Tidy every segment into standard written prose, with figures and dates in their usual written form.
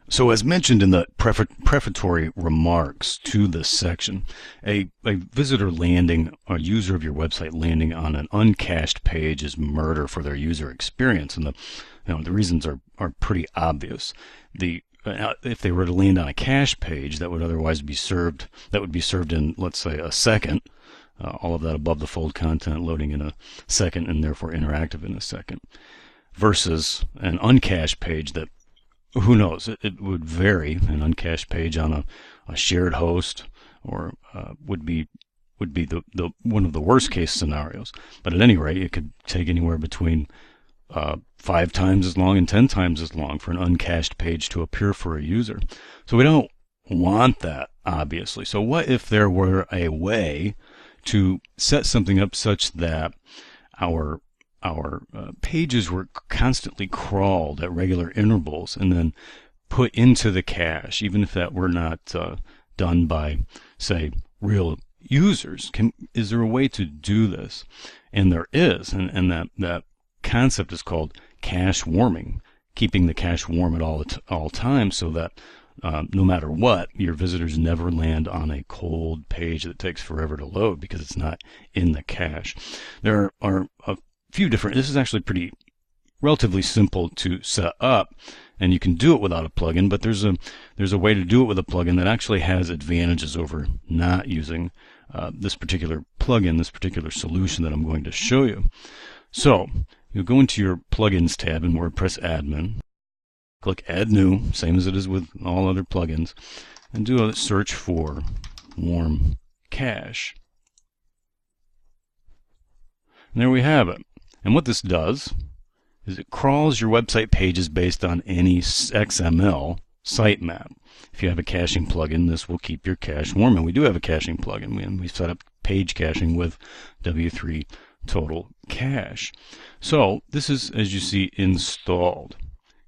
So as mentioned in the prefatory remarks to this section, a visitor landing, a user of your website landing on an uncached page is murder for their user experience. And the reasons are pretty obvious. If they were to land on a cache page that would otherwise be served, in, let's say, a second, all of that above the fold content loading in a second and therefore interactive in a second, versus an uncached page that, who knows, it would vary. An uncached page on a shared host or would be the one of the worst case scenarios. But at any rate, it could take anywhere between 5 times as long and 10 times as long for an uncached page to appear for a user. So we don't want that, obviously. So what if there were a way to set something up such that our pages were constantly crawled at regular intervals and then put into the cache, even if that were not done by, say, real users? Is there a way to do this? And there is, and that concept is called cache warming, keeping the cache warm at all times, so that no matter what, your visitors never land on a cold page that takes forever to load because it's not in the cache. There are a few different. This is actually relatively simple to set up, and you can do it without a plugin. But there's a way to do it with a plugin that actually has advantages over not using this particular plugin, this particular solution that I'm going to show you. So you'll go into your plugins tab in WordPress admin, click Add New, same as it is with all other plugins, and do a search for Warm Cache. And there we have it. And what this does is it crawls your website pages based on any XML sitemap. If you have a caching plugin, this will keep your cache warm. And we do have a caching plugin. We set up page caching with W3 Total Cache. So this is, as you see, installed.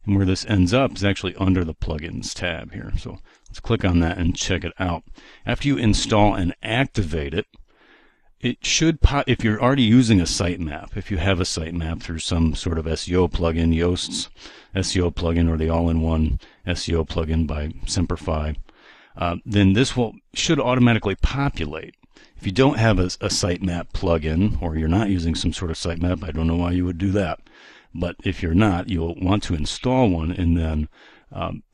And where this ends up is actually under the plugins tab here. So let's click on that and check it out. After you install and activate it, it should pop. If you're already using a sitemap, if you have a sitemap through some sort of SEO plugin, Yoast's SEO plugin, or the all-in-one SEO plugin by Simplify, then this should automatically populate. If you don't have a sitemap plugin, or you're not using some sort of sitemap, I don't know why you would do that. But if you're not, you'll want to install one and then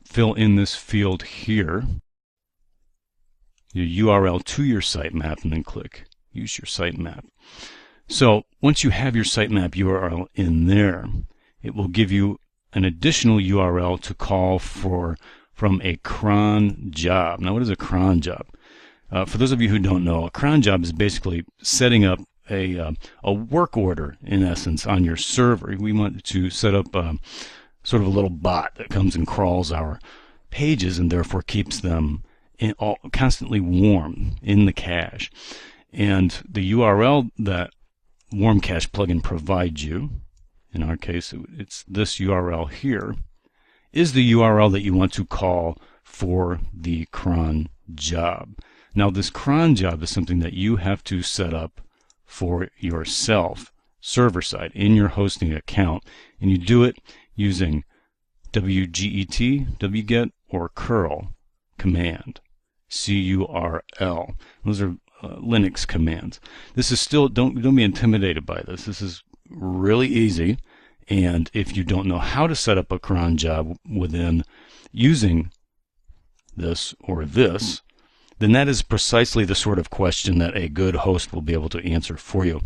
fill in this field here, your URL to your sitemap, and then click Use Your Sitemap. So once you have your sitemap URL in there, it will give you an additional URL to call from a cron job. Now, what is a cron job? For those of you who don't know, a cron job is basically setting up a work order, in essence, on your server. We want to set up sort of a little bot that comes and crawls our pages and therefore keeps them constantly warm in the cache. And the URL that Warm Cache plugin provides you, in our case it's this URL here, is the URL that you want to call for the cron job. Now, this cron job is something that you have to set up for yourself, server side, in your hosting account, and you do it using wget, wget, or curl command, curl. Those are Linux commands. This is still, don't be intimidated by this. This is really easy, and if you don't know how to set up a cron job within using this or this, then that is precisely the sort of question that a good host will be able to answer for you.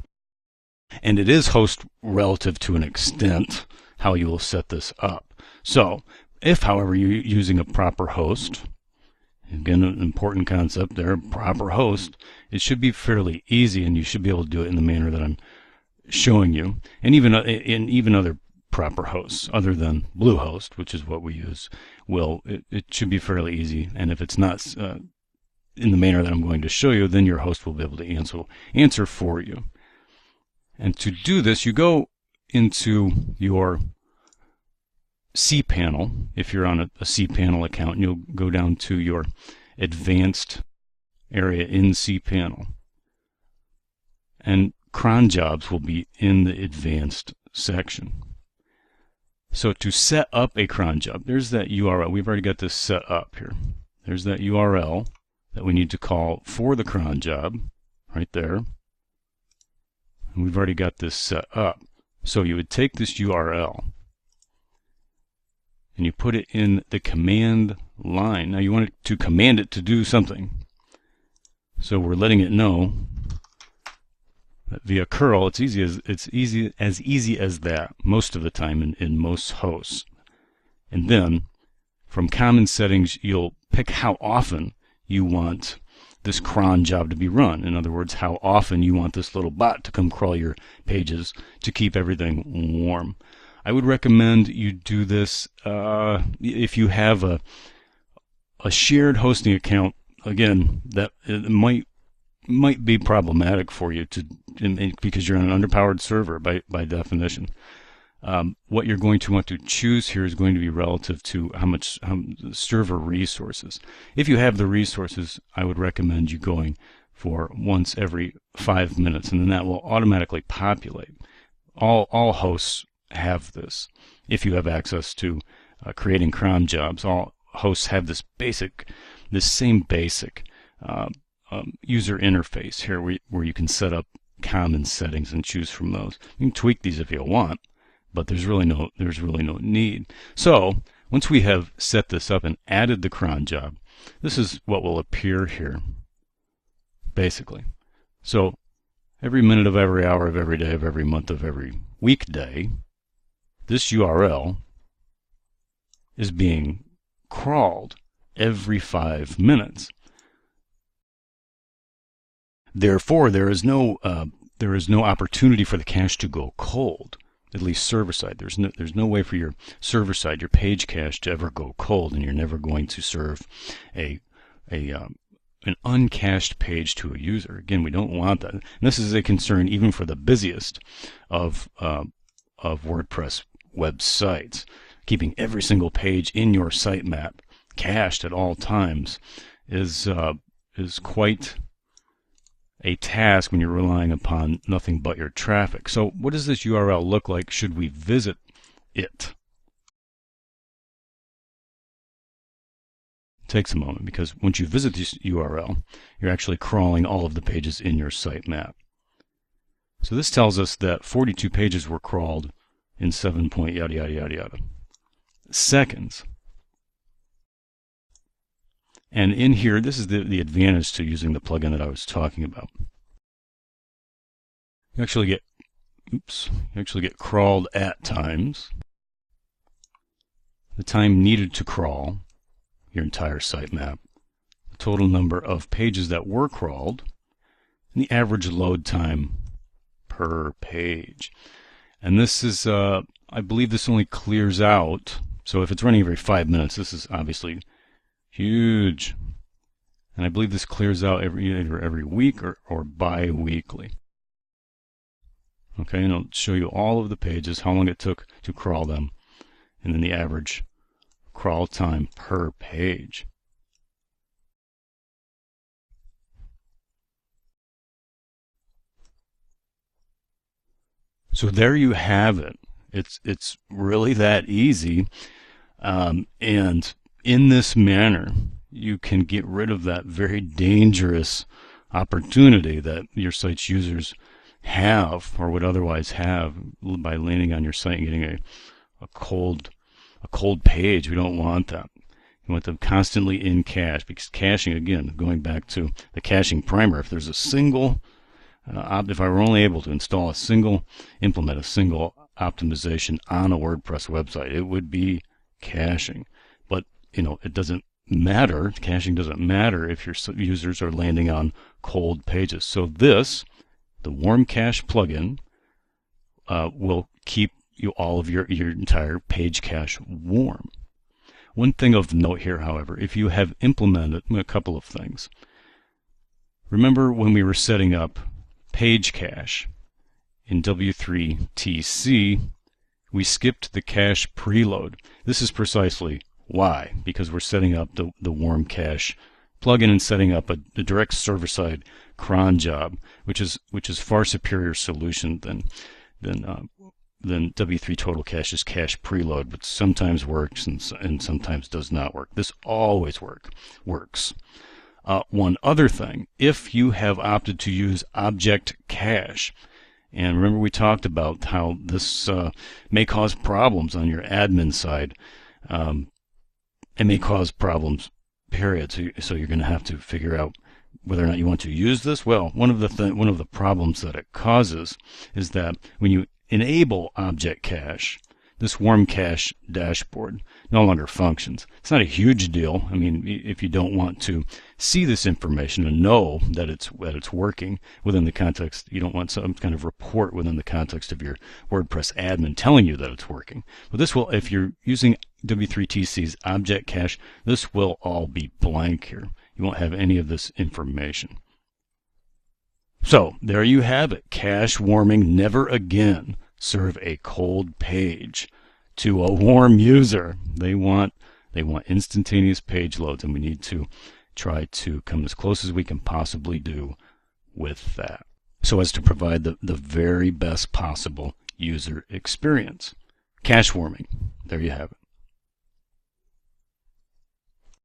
And it is host relative to an extent how you will set this up. So if, however, you're using a proper host, again, an important concept there, proper host, it should be fairly easy, and you should be able to do it in the manner that I'm showing you. And even other proper hosts, other than Bluehost, which is what we use, it should be fairly easy. And if it's not in the manner that I'm going to show you, then your host will be able to answer for you. And to do this, you go into your cPanel. If you're on a cPanel account, you'll go down to your advanced area in cPanel. And cron jobs will be in the advanced section. So to set up a cron job, there's that URL. We've already got this set up here. There's that URL that we need to call for the cron job right there. And we've already got this set up. So you would take this URL and you put it in the command line. Now you want to command it to do something. So we're letting it know that via curl, it's as easy as that most of the time in most hosts. And then from common settings, you'll pick how often you want this cron job to be run. In other words, how often you want this little bot to come crawl your pages to keep everything warm. I would recommend you do this if you have a shared hosting account. Again, that it might be problematic for you because you're on an underpowered server by definition. What you're going to want to choose here is going to be relative to how much server resources. If you have the resources, I would recommend you going for once every 5 minutes, and then that will automatically populate. All hosts have this. If you have access to creating cron jobs, all hosts have this same basic user interface here where you can set up common settings and choose from those. You can tweak these if you want, but there's really no need. So once we have set this up and added the cron job, this is what will appear here basically. So every minute of every hour of every day of every month of every weekday, this URL is being crawled every 5 minutes. Therefore, there is no opportunity for the cache to go cold, at least server side. There's no way for your server side, your page cache, to ever go cold, and you're never going to serve an uncached page to a user. Again, we don't want that. And this is a concern even for the busiest of WordPress websites. Keeping every single page in your sitemap cached at all times is quite a task when you're relying upon nothing but your traffic. So what does this URL look like should we visit it? It takes a moment, because once you visit this URL, you're actually crawling all of the pages in your sitemap. So this tells us that 42 pages were crawled in 7 point yada yada yada yada seconds. And in here, this is the advantage to using the plugin that I was talking about. You actually get crawled at times. The time needed to crawl your entire sitemap, the total number of pages that were crawled, and the average load time per page. And this is, I believe this only clears out, so if it's running every 5 minutes, this is obviously huge. And I believe this clears out either every week or bi-weekly. Okay, and I'll show you all of the pages, how long it took to crawl them, and then the average crawl time per page. So there you have it. It's really that easy, and in this manner, you can get rid of that very dangerous opportunity that your site's users have or would otherwise have by landing on your site and getting a cold page. We don't want that. You want them constantly in cache, because caching, again, going back to the caching primer, if there's a single if I were only able to implement a single optimization on a WordPress website, it would be caching. But it doesn't matter. Caching doesn't matter if your users are landing on cold pages. So the Warm Cache plugin will keep all of your entire page cache warm. One thing of note here, however, if you have implemented a couple of things. Remember when we were setting up page cache in W3TC, we skipped the cache preload. This is precisely why, because we're setting up the Warm Cache plugin and setting up a direct server-side cron job, which is far superior solution than then W3 total cache is cache preload, which sometimes works and sometimes does not work. This always works. One other thing, if you have opted to use object cache, and remember we talked about how this may cause problems on your admin side. It may cause problems, period. So you're going to have to figure out whether or not you want to use this. Well, one of the problems that it causes is that when you enable object cache, this warm cache dashboard no longer functions. It's not a huge deal. I mean, if you don't want to see this information and know that it's working within the context, you don't want some kind of report within the context of your WordPress admin telling you that it's working. But this will, if you're using W3TC's object cache, this will all be blank here. You won't have any of this information. So there you have it. Cache warming. Never again serve a cold page to a warm user. They want instantaneous page loads, and we need to try to come as close as we can possibly do with that, so as to provide the very best possible user experience. Cache warming. There you have it.